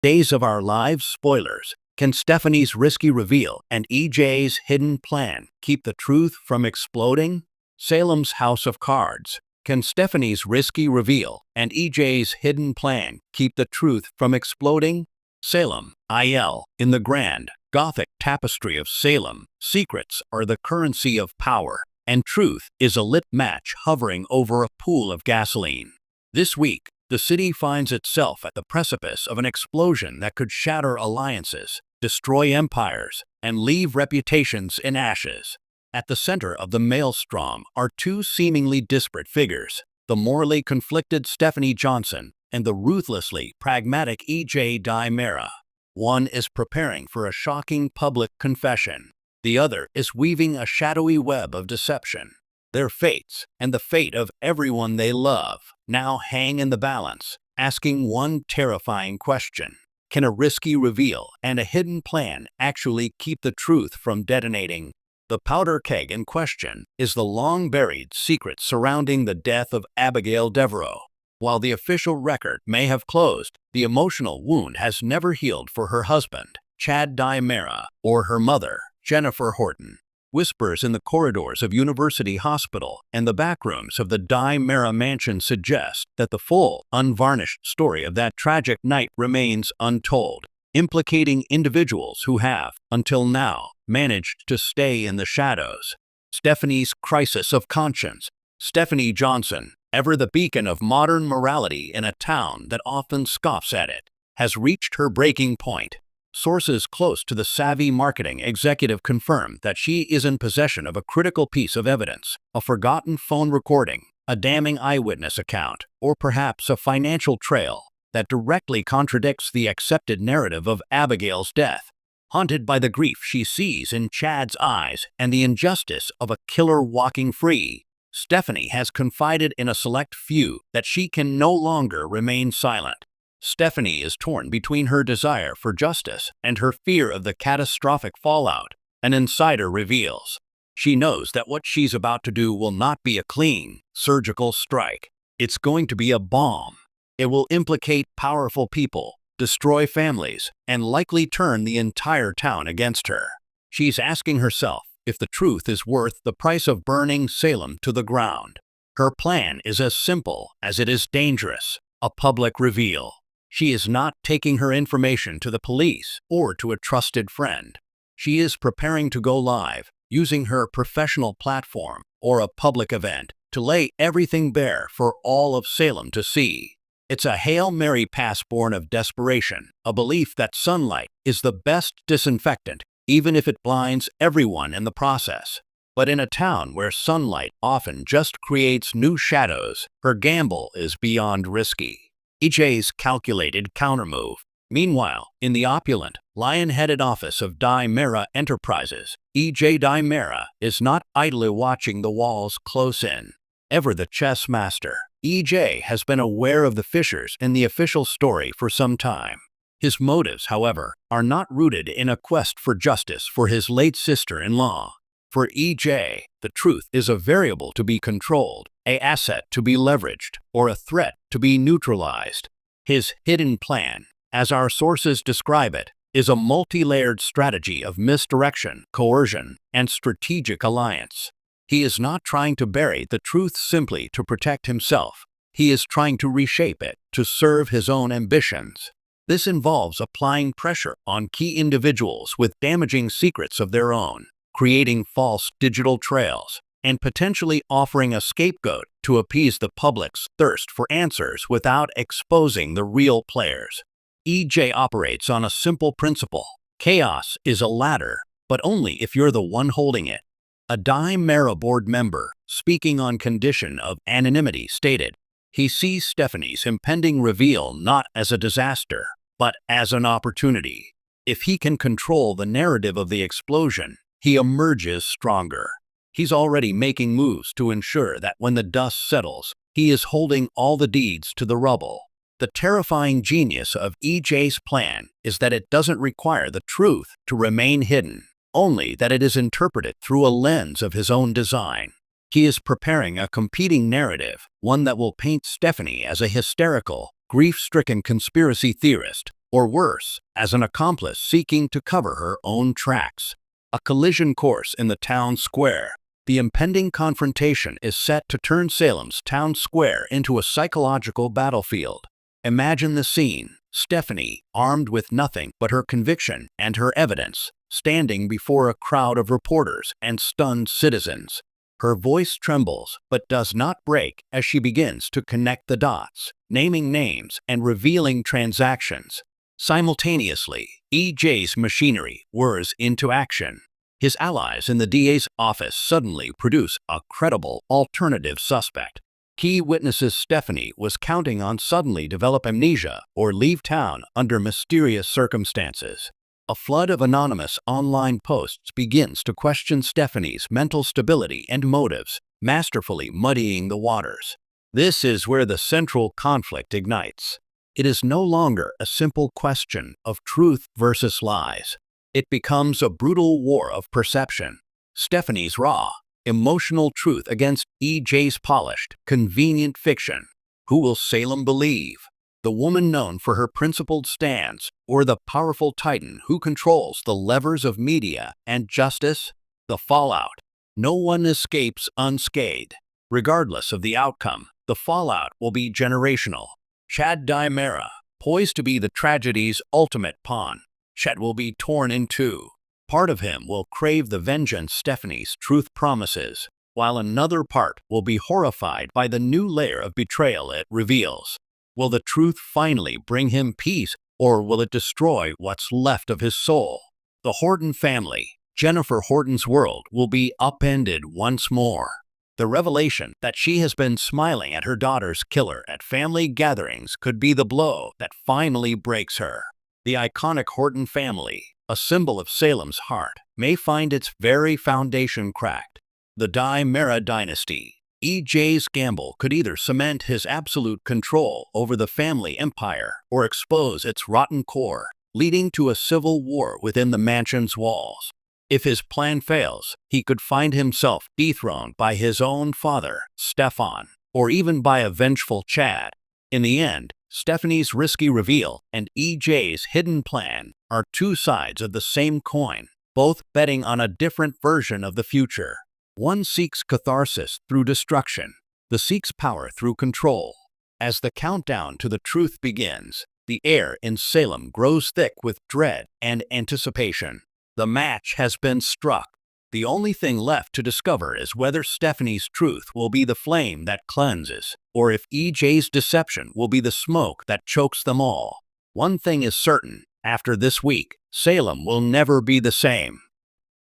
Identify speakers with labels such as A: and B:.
A: Days of Our Lives spoilers. Can Stephanie's risky reveal and EJ's hidden plan keep the truth from exploding? Salem's House of Cards. Can Stephanie's risky reveal and EJ's hidden plan keep the truth from exploding? Salem, IL. In the grand, Gothic tapestry of Salem, secrets are the currency of power, and truth is a lit match hovering over a pool of gasoline. This week, the city finds itself at the precipice of an explosion that could shatter alliances, destroy empires, and leave reputations in ashes. At the center of the maelstrom are two seemingly disparate figures, the morally conflicted Stephanie Johnson and the ruthlessly pragmatic EJ Mera. One is preparing for a shocking public confession. The other is weaving a shadowy web of deception. Their fates, and the fate of everyone they love, now hang in the balance, asking one terrifying question. Can a risky reveal and a hidden plan actually keep the truth from detonating? The powder keg in question is the long-buried secret surrounding the death of Abigail Devereaux. While the official record may have closed, the emotional wound has never healed for her husband, Chad Mera, or her mother, Jennifer Horton. Whispers in the corridors of University Hospital and the backrooms of the Mera mansion suggest that the full, unvarnished story of that tragic night remains untold, implicating individuals who have, until now, managed to stay in the shadows. Stephanie's crisis of conscience. Stephanie Johnson, ever the beacon of modern morality in a town that often scoffs at it, has reached her breaking point. Sources close to the savvy marketing executive confirm that she is in possession of a critical piece of evidence, a forgotten phone recording, a damning eyewitness account, or perhaps a financial trail that directly contradicts the accepted narrative of Abigail's death. Haunted by the grief she sees in Chad's eyes and the injustice of a killer walking free, Stephanie has confided in a select few that she can no longer remain silent. Stephanie is torn between her desire for justice and her fear of the catastrophic fallout, an insider reveals. She knows that what she's about to do will not be a clean, surgical strike. It's going to be a bomb. It will implicate powerful people, destroy families, and likely turn the entire town against her. She's asking herself if the truth is worth the price of burning Salem to the ground. Her plan is as simple as it is dangerous: a public reveal. She is not taking her information to the police or to a trusted friend. She is preparing to go live, using her professional platform or a public event to lay everything bare for all of Salem to see. It's a Hail Mary pass born of desperation, a belief that sunlight is the best disinfectant, even if it blinds everyone in the process. But in a town where sunlight often just creates new shadows, her gamble is beyond risky. EJ's calculated countermove. Meanwhile, in the opulent, lion-headed office of Mera Enterprises, EJ Mera is not idly watching the walls close in. Ever the chess master, EJ has been aware of the fissures in the official story for some time. His motives, however, are not rooted in a quest for justice for his late sister-in-law. For EJ, the truth is a variable to be controlled, an asset to be leveraged, or a threat to be neutralized. His hidden plan, as our sources describe it, is a multi-layered strategy of misdirection, coercion, and strategic alliance. He is not trying to bury the truth simply to protect himself. He is trying to reshape it to serve his own ambitions. This involves applying pressure on key individuals with damaging secrets of their own, creating false digital trails, and potentially offering a scapegoat to appease the public's thirst for answers without exposing the real players. EJ operates on a simple principle: chaos is a ladder, but only if you're the one holding it. A Mera board member, speaking on condition of anonymity, stated, he sees Stephanie's impending reveal not as a disaster, but as an opportunity. If he can control the narrative of the explosion, he emerges stronger. He's already making moves to ensure that when the dust settles, he is holding all the deeds to the rubble. The terrifying genius of EJ's plan is that it doesn't require the truth to remain hidden, only that it is interpreted through a lens of his own design. He is preparing a competing narrative, one that will paint Stephanie as a hysterical, grief-stricken conspiracy theorist, or worse, as an accomplice seeking to cover her own tracks. A collision course in the town square. The impending confrontation is set to turn Salem's town square into a psychological battlefield. Imagine the scene: Stephanie, armed with nothing but her conviction and her evidence, standing before a crowd of reporters and stunned citizens. Her voice trembles but does not break as she begins to connect the dots, naming names and revealing transactions. Simultaneously, EJ's machinery whirs into action. His allies in the DA's office suddenly produce a credible alternative suspect. Key witnesses Stephanie was counting on suddenly develop amnesia or leave town under mysterious circumstances. A flood of anonymous online posts begins to question Stephanie's mental stability and motives, masterfully muddying the waters. This is where the central conflict ignites. It is no longer a simple question of truth versus lies. It becomes a brutal war of perception. Stephanie's raw, emotional truth against EJ's polished, convenient fiction. Who will Salem believe? The woman known for her principled stance, or the powerful titan who controls the levers of media and justice? The fallout. No one escapes unscathed. Regardless of the outcome, the fallout will be generational. Chad Dimera, poised to be the tragedy's ultimate pawn. Chet will be torn in two. Part of him will crave the vengeance Stephanie's truth promises, while another part will be horrified by the new layer of betrayal it reveals. Will the truth finally bring him peace, or will it destroy what's left of his soul? The Horton family, Jennifer Horton's world, will be upended once more. The revelation that she has been smiling at her daughter's killer at family gatherings could be the blow that finally breaks her. The iconic Horton family, a symbol of Salem's heart, may find its very foundation cracked. The Dimera dynasty. EJ's gamble could either cement his absolute control over the family empire or expose its rotten core, leading to a civil war within the mansion's walls. If his plan fails, he could find himself dethroned by his own father, Stefan, or even by a vengeful Chad. In the end, Stephanie's risky reveal and EJ's hidden plan are two sides of the same coin, both betting on a different version of the future. One seeks catharsis through destruction, the seeks power through control. As the countdown to the truth begins, the air in Salem grows thick with dread and anticipation. The match has been struck. The only thing left to discover is whether Stephanie's truth will be the flame that cleanses, or if EJ's deception will be the smoke that chokes them all. One thing is certain: after this week, Salem will never be the same.